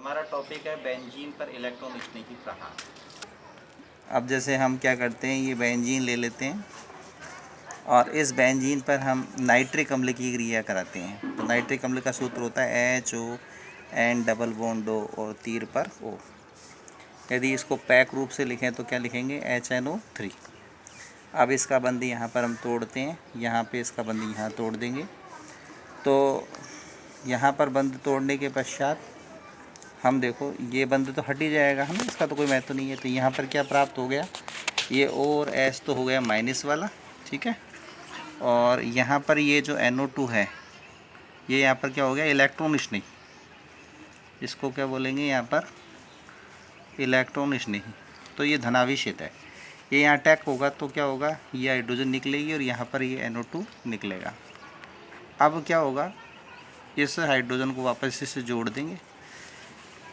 हमारा टॉपिक है बेंजीन पर इलेक्ट्रोस्नेही प्रहार। अब जैसे हम क्या करते हैं, ये बेंजीन ले लेते हैं और इस बेंजीन पर हम नाइट्रिक अम्ल की क्रिया कराते हैं। तो नाइट्रिक अम्ल का सूत्र होता है HON डबल बॉन्ड O और तीर पर O। यदि इसको पैक रूप से लिखें तो क्या लिखेंगे, HNO3। अब इसका बंद यहाँ पर हम तोड़ते हैं, यहाँ पे इसका बंद यहाँ तोड़ देंगे। तो यहाँ पर बंद तोड़ने के पश्चात हम देखो ये बंद तो हट ही जाएगा, है ना, इसका तो कोई महत्व नहीं है। तो यहाँ पर क्या प्राप्त हो गया, ये O और H तो हो गया माइनस वाला, ठीक है। और यहाँ पर ये जो NO2 है, ये यहाँ पर क्या हो गया, इलेक्ट्रॉन स्नेही। इसको क्या बोलेंगे यहाँ पर, इलेक्ट्रॉन स्नेही। तो ये धनावेशित है, ये यहाँ अटैक होगा तो क्या होगा, ये हाइड्रोजन निकलेगी और यहाँ पर ये NO2 निकलेगा। अब क्या होगा, इस हाइड्रोजन को वापस इससे जोड़ देंगे।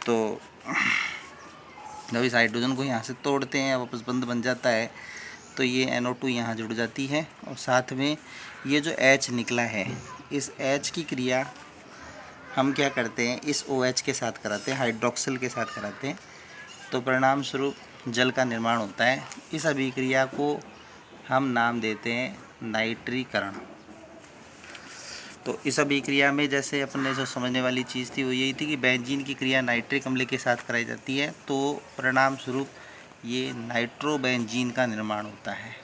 तो जब इस हाइड्रोजन को यहाँ से तोड़ते हैं, वापस बंद बन जाता है, तो ये NO2 यहाँ जुड़ जाती है और साथ में ये जो H निकला है, इस H की क्रिया हम क्या करते हैं, इस OH के साथ कराते हैं, हाइड्रोक्सिल के साथ कराते हैं। तो परिणाम स्वरूप जल का निर्माण होता है। इस अभिक्रिया को हम नाम देते हैं नाइट्रीकरण। तो इस अभिक्रिया में जैसे अपन ने जो समझने वाली चीज़ थी वो यही थी कि बेंजीन की क्रिया नाइट्रिक अम्ल के साथ कराई जाती है, तो परिणाम स्वरूप ये नाइट्रोबेंजीन का निर्माण होता है।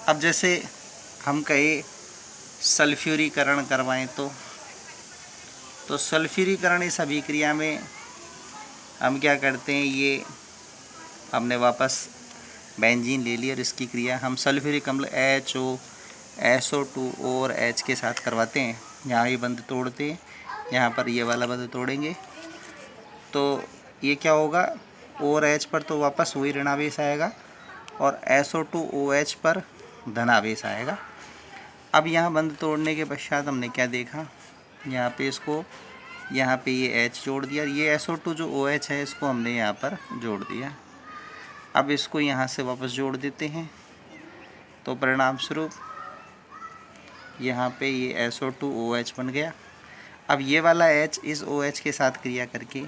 अब जैसे हम कहे सल्फ्यूरीकरण करवाएं तो सल्फ्यूरीकरण इस अभिक्रिया में हम क्या करते हैं, ये हमने वापस बेंजीन ले लिया और इसकी क्रिया हम सल्फ्यूरिक अम्ल SO2 और H के साथ करवाते हैं। यहाँ ये बंद तोड़ते हैं, यहाँ पर ये वाला बंद तोड़ेंगे तो ये क्या होगा, O और H पर तो वापस वही ऋणावेश आएगा और SO2OH पर धनावेश आएगा। अब यहाँ बंद तोड़ने के पश्चात हमने क्या देखा, यहाँ पे इसको, यहाँ पे ये H जोड़ दिया, ये SO2 जो OH है इसको हमने यहाँ पर जोड़ दिया। अब इसको यहाँ से वापस जोड़ देते हैं, तो परिणाम स्वरूप यहाँ पे ये SO2OH बन गया। अब ये वाला H इस OH के साथ क्रिया करके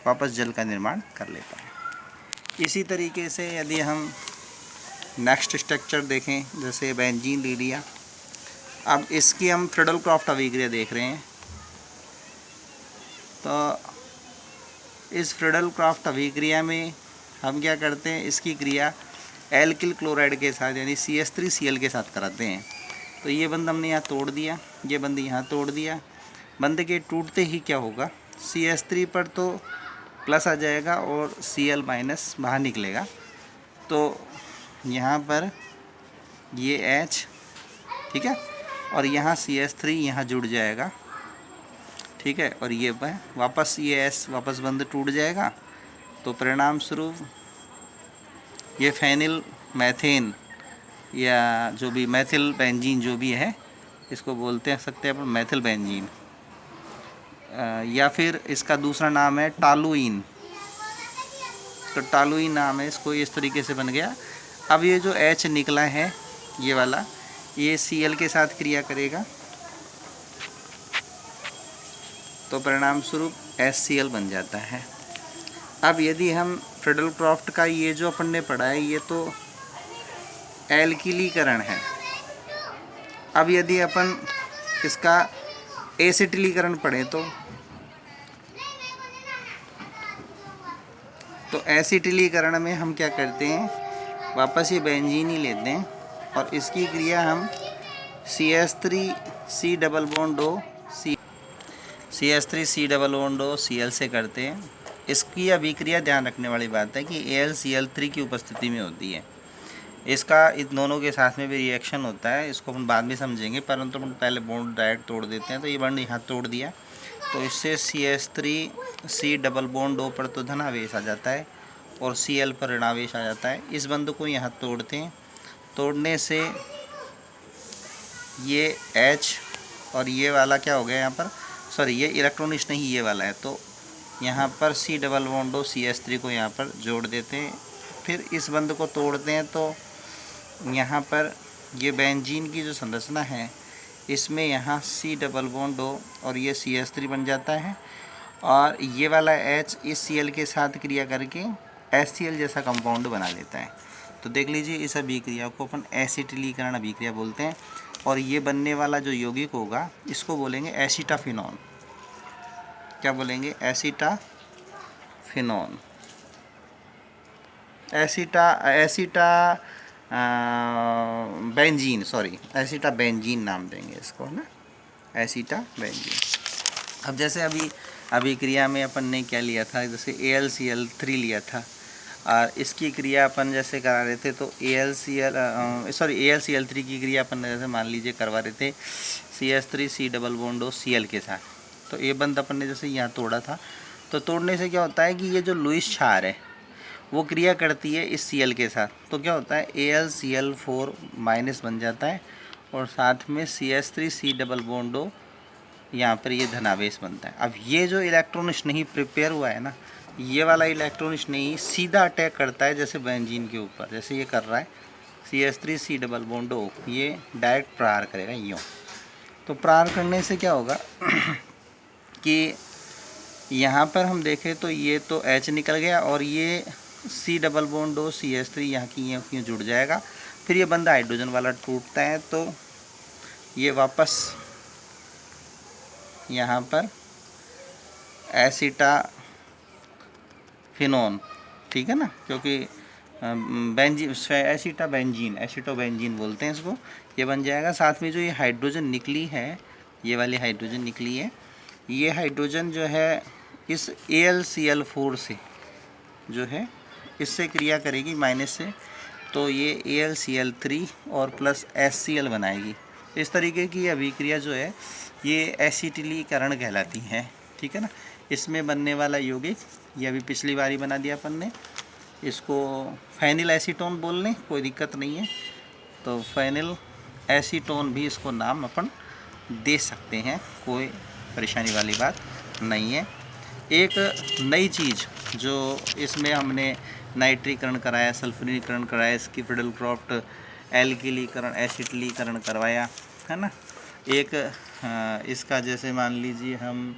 वापस जल का निर्माण कर लेता है। इसी तरीके से यदि हम नेक्स्ट स्ट्रक्चर देखें, जैसे बेंजीन ले लिया, अब इसकी हम फ्रीडल क्रॉफ्ट अभिक्रिया देख रहे हैं। तो इस फ्रीडल क्रॉफ्ट अभिक्रिया में हम क्या करते हैं, इसकी क्रिया एल्किल क्लोराइड के साथ यानी CH3Cl के साथ कराते हैं। तो ये बंद हमने यहाँ तोड़ दिया, ये बंद यहाँ तोड़ दिया। बंद के टूटते ही क्या होगा, CH3 पर तो प्लस आ जाएगा और Cl माइनस बाहर निकलेगा। तो यहाँ पर ये H, ठीक है, और यहाँ CH3 यहाँ जुड़ जाएगा, ठीक है, और ये वापस ये S वापस बंद टूट जाएगा। तो परिणाम स्वरूप ये फेनिल मैथेन या जो भी मैथिल बेंजीन जो भी है, इसको बोलते सकते हैं अपन मैथिल बेंजीन, या फिर इसका दूसरा नाम है टालुइन। तो टालुइन नाम है, इसको इस तरीके से बन गया। अब ये जो H निकला है ये वाला, ये Cl के साथ क्रिया करेगा तो परिणाम स्वरूप HCl बन जाता है। अब यदि हम फ्रीडल क्रॉफ्ट का ये जो अपन ने पढ़ा है, ये तो एल्किलीकरण है। अब यदि अपन इसका एसिटिलीकरण पढ़ें तो एसिटिलीकरण में हम क्या करते हैं, वापस ये बेंजीन ही लेते हैं और इसकी क्रिया हम CH3C double bond O CH3C double bond O Cl से करते हैं। इसकी अभिक्रिया ध्यान रखने वाली बात है कि AlCl3 की उपस्थिति में होती है। इसका इन दोनों के साथ में भी रिएक्शन होता है, इसको हम बाद में समझेंगे, परंतु हम पहले बॉन्ड डायरेक्ट तोड़ देते हैं। तो ये बॉन्ड यहाँ तोड़ दिया तो इससे CH3C डबल बॉन्ड O पर तो धनावेश आ जाता है और Cl पर ऋणावेश आ जाता है। इस बंद को यहाँ तोड़ते हैं, तोड़ने से ये H और ये वाला क्या हो गया यहाँ पर, सॉरी ये इलेक्ट्रॉन नहीं, ये वाला है, तो यहाँ पर C double bond O CH3 को यहाँ पर जोड़ देते हैं। फिर इस बंद को तोड़ते हैं तो यहाँ पर ये बेंजीन की जो संरचना है, इसमें यहाँ C डबल बॉन्ड O और ये CH3 बन जाता है और ये वाला H इस Cl के साथ क्रिया करके HCl जैसा कंपाउंड बना लेता है। तो देख लीजिए इस अभिक्रिया को अपन एसिटिलीकरण अभिक्रिया बोलते हैं। और ये बनने वाला जो यौगिक होगा इसको बोलेंगे एसिटाफिनॉन। क्या बोलेंगे? एसिटाफिनॉन। एसिटा बेंजीन, सॉरी एसिटा बेंजीन नाम देंगे इसको, है ना, एसिटा बेंजीन। अब जैसे अभी अभिक्रिया में अपन ने क्या लिया था, जैसे AlCl3 लिया था और इसकी क्रिया अपन जैसे करा रहे थे तो AlCl3 की क्रिया अपन जैसे मान लीजिए करवा रहे थे CH3C डबल बॉन्ड Cl के साथ। तो ये बंद अपन ने जैसे यहाँ तोड़ा था, तो तोड़ने से क्या होता है कि ये जो लुईस क्षार है वो क्रिया करती है इस Cl के साथ। तो क्या होता है AlCl4 माइनस बन जाता है और साथ में CH3C डबल बॉन्ड यहाँ पर ये धनावेश बनता है। अब ये जो इलेक्ट्रॉन स्नेही प्रिपेयर हुआ है ना, ये वाला इलेक्ट्रॉन स्नेही सीधा अटैक करता है जैसे बेंजीन के ऊपर, जैसे ये कर रहा है CH3C डबल बॉन्ड O, ये डायरेक्ट प्रहार करेगा यूँ। तो प्रहार करने से क्या होगा कि यहाँ पर हम देखें तो ये तो H निकल गया और ये C double bond O CH3 यहाँ की यूँ जुड़ जाएगा। फिर ये बंदा हाइड्रोजन वाला टूटता है तो ये वापस यहाँ पर एसिटाफिनॉन, ठीक है ना, क्योंकि बेंजीन एसिटोबेंजीन बोलते हैं इसको, ये बन जाएगा। साथ में जो ये हाइड्रोजन निकली है, ये वाली हाइड्रोजन निकली है, ये हाइड्रोजन जो है इस AlCl4 से जो है इससे क्रिया करेगी माइनस से, तो ये AlCl3 और प्लस HCl बनाएगी। इस तरीके की अभिक्रिया जो है ये एसिटिलीकरण कहलाती है, ठीक है ना। इसमें बनने वाला यौगिक ये अभी पिछली बारी बना दिया अपन ने, इसको फेनिल एसीटोन बोल लें, कोई दिक्कत नहीं है। तो फेनिल एसीटोन भी इसको नाम अपन दे सकते हैं, कोई परेशानी वाली बात नहीं है। एक नई चीज़ जो इसमें हमने नाइट्रीकरण कराया, सल्फरीकरण कराया, स्किफिडल क्रॉफ्ट एल्किलीकरण, एसिटिलीकरण करवाया, है ना। एक इसका जैसे मान लीजिए हम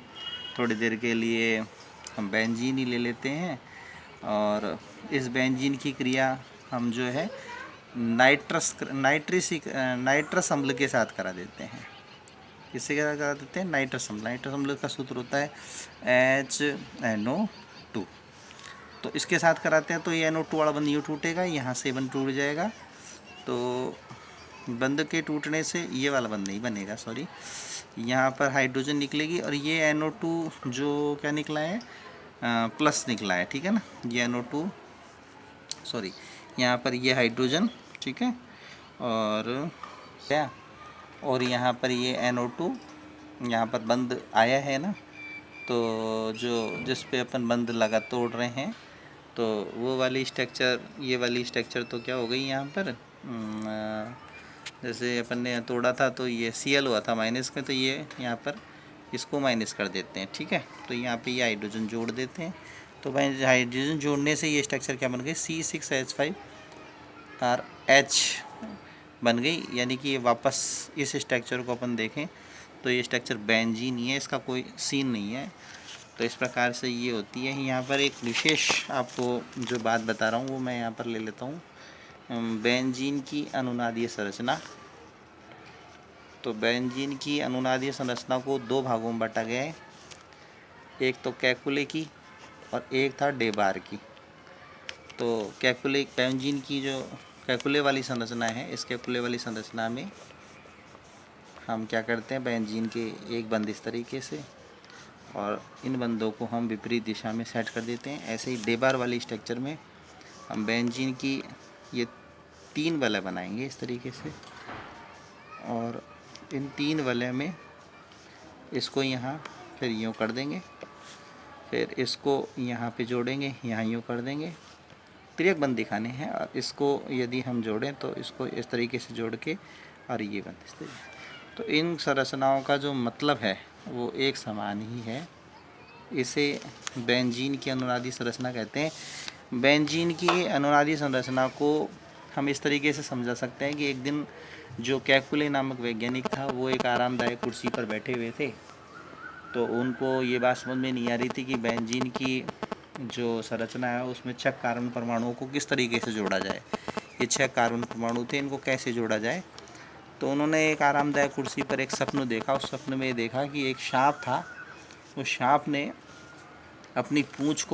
थोड़ी देर के लिए हम बेंजीन ही ले लेते हैं और इस बेंजीन की क्रिया हम जो है नाइट्रस अम्ल के साथ करा देते हैं। किससे क्या करा देते हैं? नाइट्रस अम्ल। नाइट्रस अम्ल का सूत्र होता है HNO2। तो इसके साथ कराते हैं तो ये NO2 वाला बंद यूँ टूटेगा, यहाँ से बंद टूट जाएगा। तो बंद के टूटने से ये वाला बंद नहीं बनेगा, सॉरी, यहाँ पर हाइड्रोजन निकलेगी और ये NO2 जो क्या निकला है, प्लस निकला है, ठीक है ना। ये NO2, सॉरी, यहाँ पर ये हाइड्रोजन, ठीक है, और क्या, और यहाँ पर ये NO2 यहाँ पर बंद आया है ना। तो जो जिस पे अपन बंद लगा तोड़ रहे हैं तो वो वाली स्ट्रक्चर, ये वाली स्ट्रक्चर तो क्या हो गई यहाँ पर, जैसे अपन ने तोड़ा था तो ये Cl हुआ था माइनस में, तो ये यहाँ पर इसको माइनस कर देते हैं, ठीक है। तो यहाँ पे ये हाइड्रोजन जोड़ देते हैं। तो भाई हाइड्रोजन जोड़ने से ये स्ट्रक्चर क्या बन गई, C6H5RH बन गई। यानी कि ये वापस इस स्ट्रक्चर को अपन देखें तो ये स्ट्रक्चर बेंजीन ही है, इसका कोई सीन नहीं है। तो इस प्रकार से ये होती है। यहाँ पर एक विशेष आपको जो बात बता रहा हूँ वो मैं यहाँ पर ले लेता हूँ, बेंजीन की अनुनादीय संरचना। तो बेंजीन की अनुनादीय संरचना को दो भागों में बांटा गया है, एक तो कैकुले की और एक था डेबार की। तो बेंजीन की जो कैकुले वाली संरचना है, इस कैकुले वाली संरचना में हम क्या करते हैं, बेंजीन के एक बंद इस तरीके से और इन बंदों को हम विपरीत दिशा में सेट कर देते हैं। ऐसे ही डेबार वाली स्ट्रक्चर में हम बेंजीन की ये 3 वलय बनाएंगे इस तरीके से, और इन 3 वलय में इसको यहाँ फिर यूँ कर देंगे, फिर इसको यहाँ पे जोड़ेंगे, यहाँ यूँ कर देंगे। त्रियक बंद दिखाने हैं और इसको यदि हम जोड़ें तो इसको इस तरीके से जोड़ के और ये बंद इस तरीके। तो इन संरचनाओं का जो मतलब है वो एक समान ही है। इसे बेंजीन की अनुनादी संरचना कहते हैं। बेंजीन की अनुनादी संरचना को हम इस तरीके से समझा सकते हैं कि एक दिन जो कैकुले नामक वैज्ञानिक था वो एक आरामदायक कुर्सी पर बैठे हुए थे तो उनको ये बात समझ में नहीं आ रही थी कि बेंजीन की जो संरचना है उसमें 6 कार्बन परमाणुओं को किस तरीके से जोड़ा जाए। ये 6 कार्बन परमाणु थे, इनको कैसे जोड़ा जाए। तो उन्होंने एक आरामदायक कुर्सी पर एक सपन देखा। उस सपने में ये देखा कि एक सांप था। उस सांप ने अपनी पूँछ को